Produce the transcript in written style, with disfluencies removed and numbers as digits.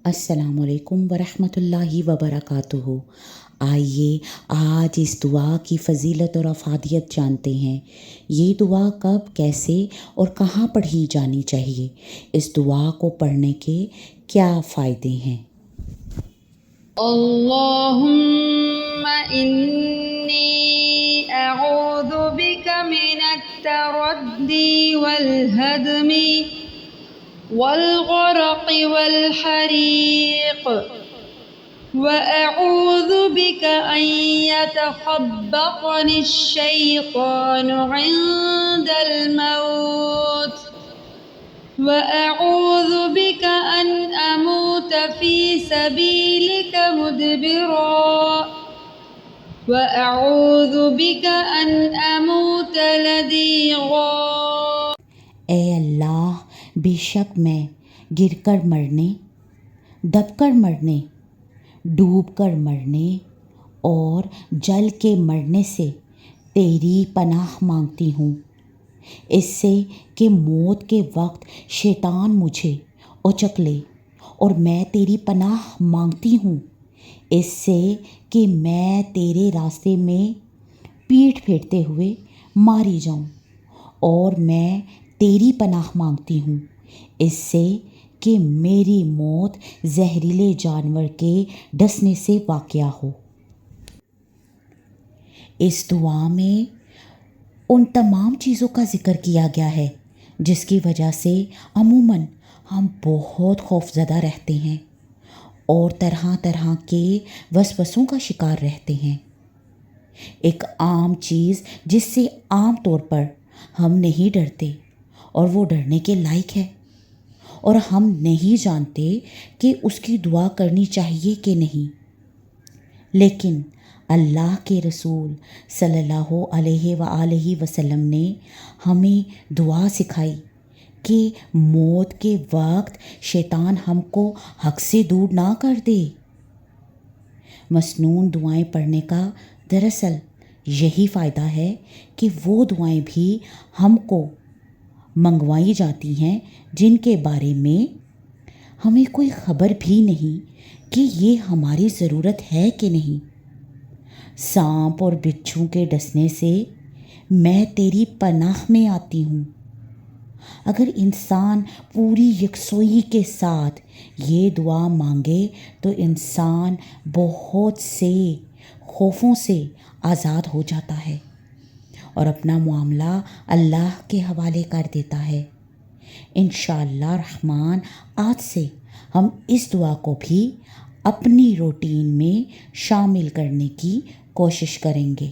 السلام علیکم ورحمۃ اللہ وبرکاتہ۔ آئیے آج اس دعا کی فضیلت اور افادیت جانتے ہیں۔ یہ دعا کب، کیسے اور کہاں پڑھی جانی چاہیے؟ اس دعا کو پڑھنے کے کیا فائدے ہیں؟ اللہم انی اعوذ بک من التردی والہدم والغرق والحریق وأعوذ بك أن يتخبطني الشيطان عند الموت وأعوذ بك أن أموت في سبيلك مدبرا وأعوذ بك أن أموت لذيذا۔ اے اللہ، بے شک میں گر کر مرنے، دب کر مرنے، ڈوب کر مرنے اور جل کے مرنے سے تیری پناہ مانگتی ہوں، اس سے کہ موت کے وقت شیطان مجھے اچک لے، اور میں تیری پناہ مانگتی ہوں اس سے کہ میں تیرے راستے میں پیٹھ پھیرتے ہوئے ماری جاؤں، اور میں تیری پناہ مانگتی ہوں اس سے کہ میری موت زہریلے جانور کے ڈسنے سے واقع ہو۔ اس دعا میں ان تمام چیزوں کا ذکر کیا گیا ہے جس کی وجہ سے عموماً ہم بہت خوف زدہ رہتے ہیں اور طرح طرح کے وسوسوں کا شکار رہتے ہیں۔ ایک عام چیز جس سے عام طور پر ہم نہیں ڈرتے اور وہ ڈرنے کے لائق ہے، اور ہم نہیں جانتے کہ اس کی دعا کرنی چاہیے کہ نہیں، لیکن اللہ کے رسول صلی اللہ علیہ وآلہ وسلم نے ہمیں دعا سکھائی کہ موت کے وقت شیطان ہم کو حق سے دور نہ کر دے۔ مسنون دعائیں پڑھنے کا دراصل یہی فائدہ ہے کہ وہ دعائیں بھی ہم کو منگوائی جاتی ہیں جن کے بارے میں ہمیں کوئی خبر بھی نہیں کہ یہ ہماری ضرورت ہے کہ نہیں۔ سانپ اور بچھو کے ڈسنے سے میں تیری پناہ میں آتی ہوں۔ اگر انسان پوری یکسوئی کے ساتھ یہ دعا مانگے تو انسان بہت سے خوفوں سے آزاد ہو جاتا ہے اور اپنا معاملہ اللہ کے حوالے کر دیتا ہے۔ انشاءاللہ الرحمن آج سے ہم اس دعا کو بھی اپنی روٹین میں شامل کرنے کی کوشش کریں گے۔